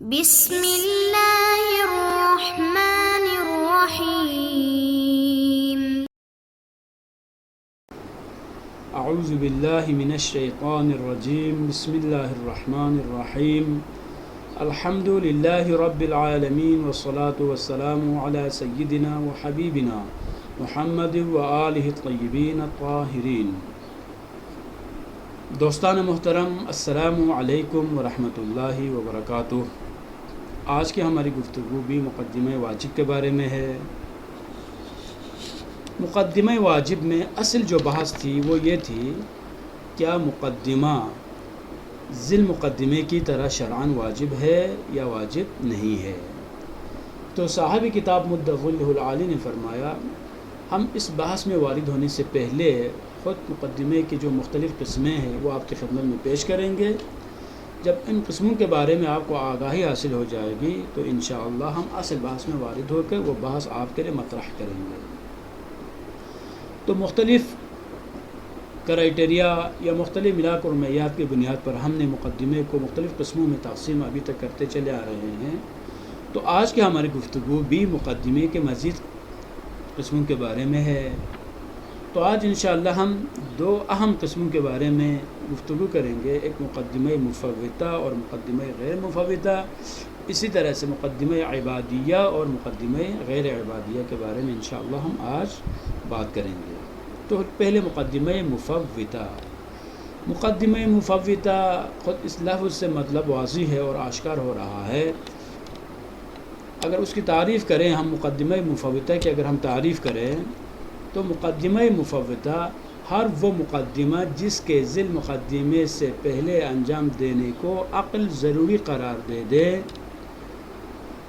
بسم اللہ الرحمن الرحیم۔ اعوذ باللہ من الشیطان الرجیم، بسم اللہ الرحمن الرحیم۔ الحمد للہ رب العالمین والصلاة والسلام علی سیدنا و حبیبنا محمد و آلہ الطیبین الطاہرین۔ دوستان محترم، السلام علیکم ورحمۃ اللہ وبرکاتہ۔ آج کی ہماری گفتگو بھی مقدمہ واجب کے بارے میں ہے۔ مقدمہ واجب میں اصل جو بحث تھی وہ یہ تھی، کیا مقدمہ ذیل مقدمے کی طرح شرعاً واجب ہے یا واجب نہیں ہے؟ تو صاحب کتاب مدّۃ العالی نے فرمایا، ہم اس بحث میں وارد ہونے سے پہلے خود مقدمے کی جو مختلف قسمیں ہیں وہ آپ کی خدمت میں پیش کریں گے۔ جب ان قسموں کے بارے میں آپ کو آگاہی حاصل ہو جائے گی تو انشاءاللہ ہم اصل بحث میں وارد ہو کر وہ بحث آپ کے لیے مطرح کریں گے۔ تو مختلف کرائٹیریا یا مختلف ملاک اور معیار کی بنیاد پر ہم نے مقدمے کو مختلف قسموں میں تقسیم ابھی تک کرتے چلے آ رہے ہیں۔ تو آج کی ہماری گفتگو بھی مقدمے کے مزید قسموں کے بارے میں ہے۔ تو آج انشاءاللہ ہم دو اہم قسموں کے بارے میں گفتگو کریں گے، ایک مقدمہ مفوتہ اور مقدمہ غیر مفوتہ، اسی طرح سے مقدمہ عبادیہ اور مقدمہ غیر عبادیہ کے بارے میں انشاءاللہ ہم آج بات کریں گے۔ تو پہلے مقدمہ مفوتہ۔ مقدمہ مفوتہ خود اس لفظ سے مطلب واضح ہے اور آشکار ہو رہا ہے۔ اگر اس کی تعریف کریں ہم، مقدمہ مفوتہ کی اگر ہم تعریف کریں تو مقدمہ مفوتہ ہر وہ مقدمہ جس کے ذیل مقدمے سے پہلے انجام دینے کو عقل ضروری قرار دے دے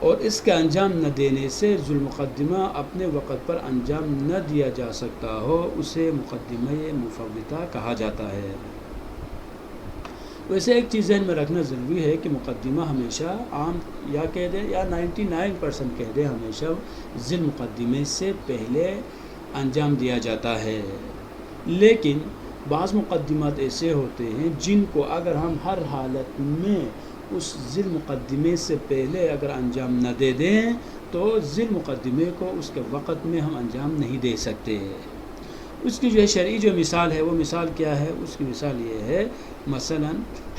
اور اس کے انجام نہ دینے سے ذو المقدمہ اپنے وقت پر انجام نہ دیا جا سکتا ہو، اسے مقدمہ مفوتہ کہا جاتا ہے۔ ویسے ایک چیز ذہن میں رکھنا ضروری ہے کہ مقدمہ ہمیشہ عام یا کہہ دیں یا 99% کہہ دیں ہمیشہ ذیل مقدمے سے پہلے انجام دیا جاتا ہے، لیکن بعض مقدمات ایسے ہوتے ہیں جن کو اگر ہم ہر حالت میں اس ذیل مقدمے سے پہلے اگر انجام نہ دے دیں تو ذیل مقدمے کو اس کے وقت میں ہم انجام نہیں دے سکتے۔ اس کی جو شرعی جو مثال ہے وہ مثال کیا ہے؟ اس کی مثال یہ ہے، مثلا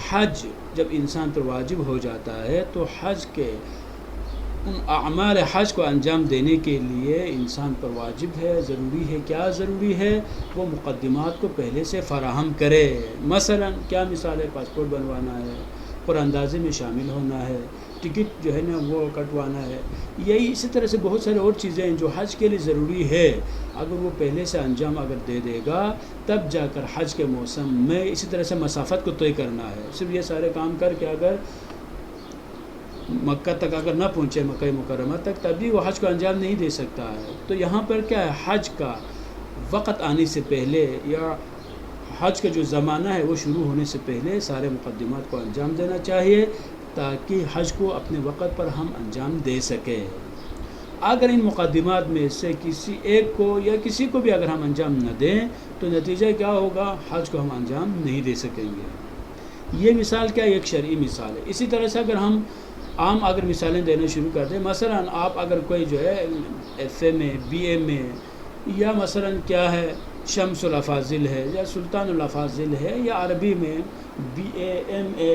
حج جب انسان پر واجب ہو جاتا ہے تو حج کے ان اعمال حج کو انجام دینے کے لیے انسان پر واجب ہے، ضروری ہے، کیا ضروری ہے؟ وہ مقدمات کو پہلے سے فراہم کرے۔ مثلا کیا مثال ہے؟ پاسپورٹ بنوانا ہے، قرآن اندازی میں شامل ہونا ہے، ٹکٹ جو ہے نا وہ کٹوانا ہے، یہی اسی طرح سے بہت سارے اور چیزیں ہیں جو حج کے لیے ضروری ہے۔ اگر وہ پہلے سے انجام اگر دے دے گا تب جا کر حج کے موسم میں اسی طرح سے مسافت کو طے کرنا ہے۔ صرف یہ سارے کام کر کے اگر مکہ تک اگر نہ پہنچے، مکہ مکرمہ تک، تب بھی وہ حج کو انجام نہیں دے سکتا ہے۔ تو یہاں پر کیا ہے، حج کا وقت آنے سے پہلے یا حج کا جو زمانہ ہے وہ شروع ہونے سے پہلے سارے مقدمات کو انجام دینا چاہیے تاکہ حج کو اپنے وقت پر ہم انجام دے سکیں۔ اگر ان مقدمات میں سے کسی ایک کو یا کسی کو بھی اگر ہم انجام نہ دیں تو نتیجہ کیا ہوگا؟ حج کو ہم انجام نہیں دے سکیں گے۔ یہ مثال کیا ہے؟ ایک شرعی مثال ہے۔ اسی طرح سے اگر ہم عام اگر مثالیں دینا شروع کر دیں، مثلا آپ اگر کوئی جو ہے ایف اے میں، بی اے میں، یا مثلا کیا ہے شمس الافاضل ہے یا سلطان الافاضل ہے، یا عربی میں بی اے، ایم اے،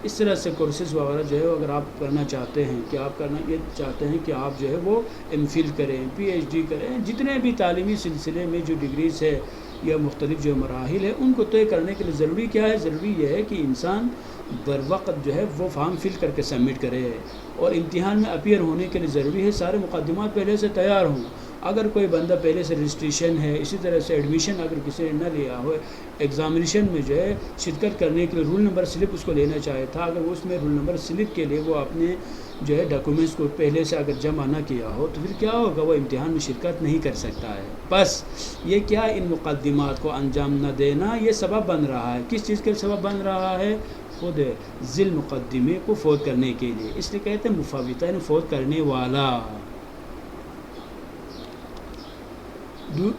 اس طرح سے کورسز وغیرہ جو ہے اگر آپ کرنا چاہتے ہیں کہ آپ کرنا یہ چاہتے ہیں کہ آپ جو ہے وہ ایم فل کریں، پی ایچ ڈی کریں، جتنے بھی تعلیمی سلسلے میں جو ڈگریز ہے یا مختلف جو مراحل ہے ان کو طے کرنے کے لیے ضروری کیا ہے؟ ضروری یہ ہے کہ انسان بر وقت جو ہے وہ فارم فل کر کے سبمٹ کرے، اور امتحان میں اپیئر ہونے کے لیے ضروری ہے سارے مقدمات پہلے سے تیار ہوں۔ اگر کوئی بندہ پہلے سے رجسٹریشن ہے، اسی طرح سے ایڈمیشن اگر کسی نے نہ لیا ہو، ایگزامینیشن میں جو ہے شرکت کرنے کے لیے رول نمبر سلپ اس کو لینا چاہے تھا، اگر اس میں رول نمبر سلپ کے لیے وہ اپنے جو ہے ڈاکومنٹس کو پہلے سے اگر جمع نہ کیا ہو تو پھر کیا ہوگا؟ وہ امتحان میں شرکت نہیں کر سکتا ہے۔ بس یہ کیا ان مقدمات کو انجام نہ دینا یہ سبب بن رہا ہے۔ کس چیز کے سبب بن رہا ہے؟ خود ذیل مقدمے کو فوت کرنے کے لیے، اس لیے کہتے ہیں مفوتہ، یعنی فوت کرنے والا۔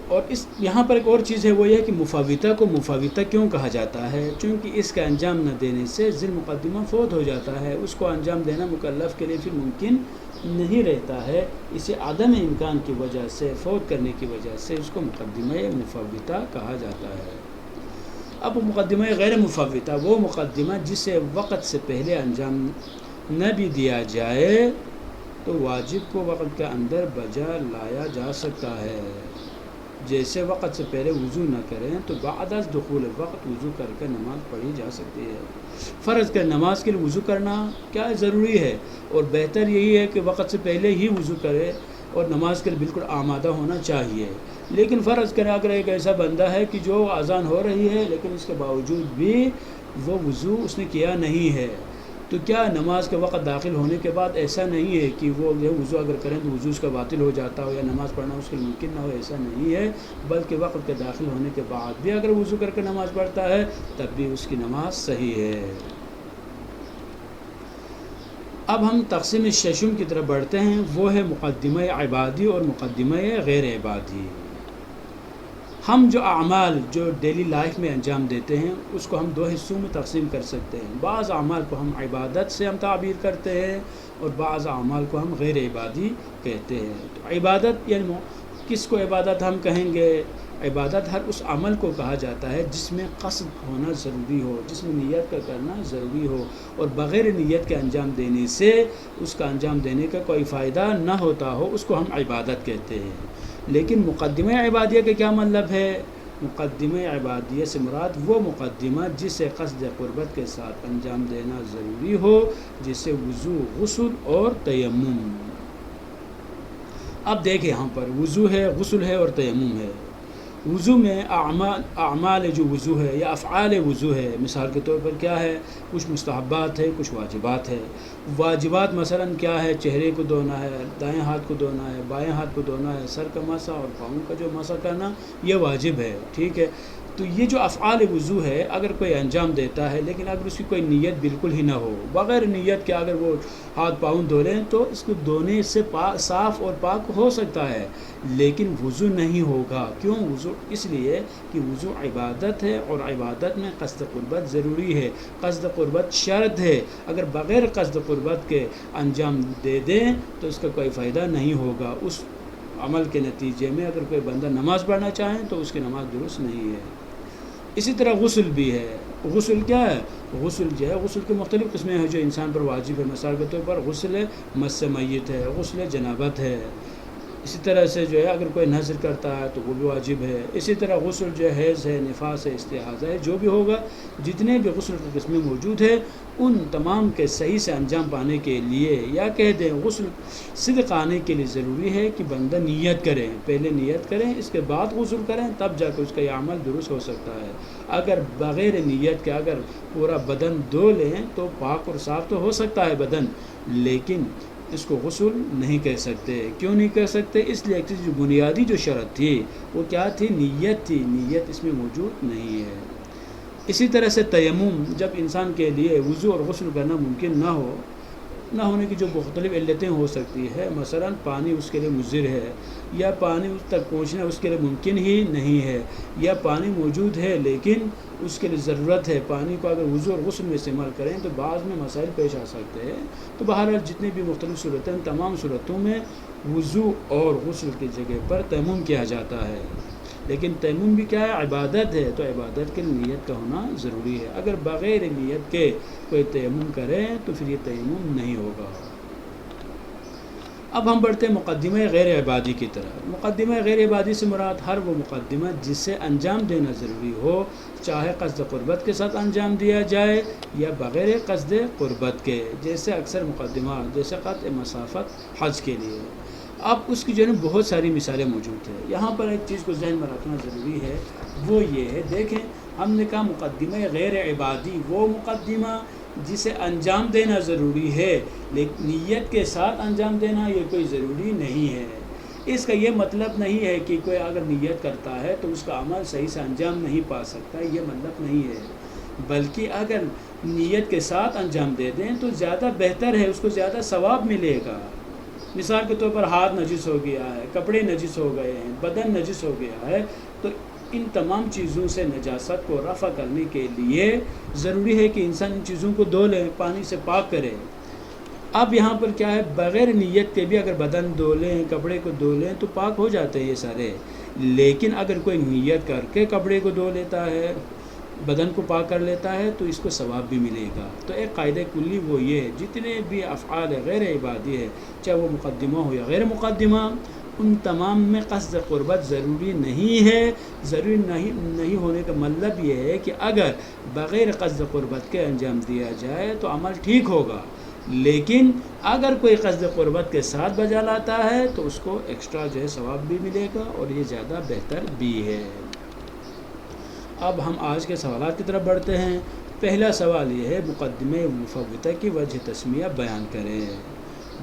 اور اس یہاں پر ایک اور چیز ہے، وہ یہ کہ مفوتہ کو مفوتہ کیوں کہا جاتا ہے؟ چونکہ اس کا انجام نہ دینے سے ذی المقدمہ فوت ہو جاتا ہے، اس کو انجام دینا مکلف کے لیے پھر ممکن نہیں رہتا ہے، اسے عدم امکان کی وجہ سے، فوت کرنے کی وجہ سے اس کو مقدمہ مفوتہ کہا جاتا ہے۔ اب مقدمہ غیر مفوتہ وہ مقدمہ جسے وقت سے پہلے انجام نہ بھی دیا جائے تو واجب کو وقت کے اندر بجا لایا جا سکتا ہے۔ جیسے وقت سے پہلے وضو نہ کریں تو بعد از دخول وقت وضو کر کے نماز پڑھی جا سکتی ہے۔ فرض کر نماز کے لیے وضو کرنا کیا ضروری ہے، اور بہتر یہی ہے کہ وقت سے پہلے ہی وضو کرے اور نماز کے لیے بالکل آمادہ ہونا چاہیے۔ لیکن فرض کریں اگر ایک ایسا بندہ ہے کہ جو اذان ہو رہی ہے لیکن اس کے باوجود بھی وہ وضو اس نے کیا نہیں ہے، تو کیا نماز کے وقت داخل ہونے کے بعد ایسا نہیں ہے کہ وہ وضو اگر کریں تو وضو اس کا باطل ہو جاتا ہو یا نماز پڑھنا اس کے ممکن نہ ہو؟ ایسا نہیں ہے، بلکہ وقت کے داخل ہونے کے بعد بھی اگر وضو کر کے نماز پڑھتا ہے تب بھی اس کی نماز صحیح ہے۔ اب ہم تقسیم ششم کی طرف بڑھتے ہیں، وہ ہے مقدمہ عبادی اور مقدمہ غیر عبادی۔ ہم جو اعمال جو ڈیلی لائف میں انجام دیتے ہیں اس کو ہم دو حصوں میں تقسیم کر سکتے ہیں۔ بعض اعمال کو ہم عبادت سے ہم تعبیر کرتے ہیں اور بعض اعمال کو ہم غیر عبادی کہتے ہیں۔ تو عبادت یعنی کس کو عبادت ہم کہیں گے؟ عبادت ہر اس عمل کو کہا جاتا ہے جس میں قصد ہونا ضروری ہو، جس میں نیت کا کرنا ضروری ہو، اور بغیر نیت کے انجام دینے سے اس کا انجام دینے کا کوئی فائدہ نہ ہوتا ہو، اس کو ہم عبادت کہتے ہیں۔ لیکن مقدمہ عبادیہ کا کیا مطلب ہے؟ مقدمہ عبادیہ سے مراد وہ مقدمہ جسے قصد قربت کے ساتھ انجام دینا ضروری ہو، جسے وضو، غسل اور تیمم۔ اب دیکھیں یہاں پر وضو ہے، غسل ہے اور تیمم ہے۔ وضو میں اعمال جو وضو ہے یا افعال وضو ہے، مثال کے طور پر کیا ہے؟ کچھ مستحبات ہے، کچھ واجبات ہے۔ واجبات مثلا کیا ہے؟ چہرے کو دھونا ہے، دائیں ہاتھ کو دھونا ہے، بائیں ہاتھ کو دھونا ہے، سر کا مسح اور پاؤں کا جو مسح کرنا، یہ واجب ہے، ٹھیک ہے۔ تو یہ جو افعال وضو ہے اگر کوئی انجام دیتا ہے لیکن اگر اس کی کوئی نیت بالکل ہی نہ ہو، بغیر نیت کے اگر وہ ہاتھ پاؤں دھو لیں تو اس کو دھونے سے صاف اور پاک ہو سکتا ہے لیکن وضو نہیں ہوگا۔ کیوں وضو؟ اس لیے کہ وضو عبادت ہے اور عبادت میں قصد قربت ضروری ہے، قصد قربت شرط ہے۔ اگر بغیر قصد قربت کے انجام دے دیں تو اس کا کوئی فائدہ نہیں ہوگا۔ اس عمل کے نتیجے میں اگر کوئی بندہ نماز پڑھنا چاہے تو اس کی نماز درست نہیں ہے۔ اسی طرح غسل بھی ہے۔ غسل کیا ہے؟ غسل جو ہے، غسل کے مختلف قسمیں ہیں جو انسان پر واجب ہے۔ مثال کے طور پر غسل مس میت ہے، غسل جنابت ہے۔ اسی طرح سے جو ہے اگر کوئی نذر کرتا ہے تو وہ بھی واجب ہے۔ اسی طرح غسل جو حیض ہے، نفاس ہے، استحاضہ ہے، جو بھی ہوگا، جتنے بھی غسل کی قسمیں موجود ہیں ان تمام کے صحیح سے انجام پانے کے لیے یا کہہ دیں غسل صدق آنے کے لیے ضروری ہے کہ بندہ نیت کریں، پہلے نیت کریں، اس کے بعد غسل کریں، تب جا کے اس کا یہ عمل درست ہو سکتا ہے۔ اگر بغیر نیت کے اگر پورا بدن دھو لیں تو پاک اور صاف تو ہو سکتا ہے بدن، لیکن اس کو غسل نہیں کہہ سکتے۔ کیوں نہیں کہہ سکتے؟ اس لیے کہ جو بنیادی جو شرط تھی وہ کیا تھی؟ نیت تھی، نیت اس میں موجود نہیں ہے۔ اسی طرح سے تیمم، جب انسان کے لیے وضو اور غسل کرنا ممکن نہ ہونے کی جو مختلف علتیں ہو سکتی ہے، مثلا پانی اس کے لیے مضر ہے، یا پانی اس تک پہنچنا اس کے لیے ممکن ہی نہیں ہے، یا پانی موجود ہے لیکن اس کے لیے ضرورت ہے، پانی کو اگر وضو اور غسل میں استعمال کریں تو بعض میں مسائل پیش آ سکتے ہیں۔ تو بہرحال جتنی بھی مختلف صورتیں ہیں، تمام صورتوں میں وضو اور غسل کی جگہ پر تیمم کیا جاتا ہے۔ لیکن تیمم بھی کیا ہے؟ عبادت ہے، تو عبادت کے لیے نیت کا ہونا ضروری ہے۔ اگر بغیر نیت کے کوئی تیمم کرے تو پھر یہ تیمم نہیں ہوگا۔ اب ہم بڑھتے ہیں مقدمہ غیر عبادی کی طرف۔ مقدمہ غیر عبادی سے مراد ہر وہ مقدمہ جسے انجام دینا ضروری ہو، چاہے قصد قربت کے ساتھ انجام دیا جائے یا بغیر قصد قربت کے، جیسے اکثر مقدمات جیسے قطع مسافت حج کے لیے۔ اب اس کی جو ہے بہت ساری مثالیں موجود ہیں۔ یہاں پر ایک چیز کو ذہن میں رکھنا ضروری ہے، وہ یہ ہے، دیکھیں ہم نے کہا مقدمہ غیر عبادی وہ مقدمہ جسے انجام دینا ضروری ہے لیکن نیت کے ساتھ انجام دینا یہ کوئی ضروری نہیں ہے۔ اس کا یہ مطلب نہیں ہے کہ کوئی اگر نیت کرتا ہے تو اس کا عمل صحیح سے انجام نہیں پا سکتا، یہ مطلب نہیں ہے، بلکہ اگر نیت کے ساتھ انجام دے دیں تو زیادہ بہتر ہے، اس کو زیادہ ثواب ملے گا۔ مثال کے طور پر ہاتھ نجس ہو گیا ہے، کپڑے نجس ہو گئے ہیں، بدن نجس ہو گیا ہے، تو ان تمام چیزوں سے نجاست کو رفع کرنے کے لیے ضروری ہے کہ انسان ان چیزوں کو دھو لے، پانی سے پاک کرے۔ اب یہاں پر کیا ہے، بغیر نیت کے بھی اگر بدن دھو لیں، کپڑے کو دھو لیں تو پاک ہو جاتے ہیں یہ سارے، لیکن اگر کوئی نیت کر کے کپڑے کو دھو لیتا ہے، بدن کو پاک کر لیتا ہے تو اس کو ثواب بھی ملے گا۔ تو ایک قاعدہ کلی وہ یہ ہے، جتنے بھی افعال غیر عبادی ہے، چاہے وہ مقدمہ ہو یا غیر مقدمہ، ان تمام میں قصد قربت ضروری نہیں ہے۔ ضروری نہیں ہونے کا مطلب یہ ہے کہ اگر بغیر قصد قربت کے انجام دیا جائے تو عمل ٹھیک ہوگا، لیکن اگر کوئی قصد قربت کے ساتھ بجا لاتا ہے تو اس کو ایکسٹرا جو ہے ثواب بھی ملے گا، اور یہ زیادہ بہتر بھی ہے۔ اب ہم آج کے سوالات کی طرف بڑھتے ہیں۔ پہلا سوال یہ ہے، مقدمہ مفوتہ کی وجہ تسمیہ بیان کریں۔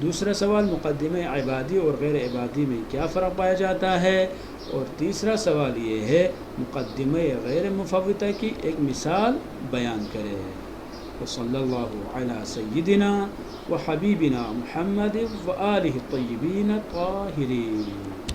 دوسرا سوال، مقدمہ عبادی اور غیر عبادی میں کیا فرق پایا جاتا ہے؟ اور تیسرا سوال یہ ہے، مقدمہ غیر مفوتہ کی ایک مثال بیان کریں۔ وصلی اللہ علی سیدنا و حبیبنا محمد و آلہ الطیبین الطاہرین۔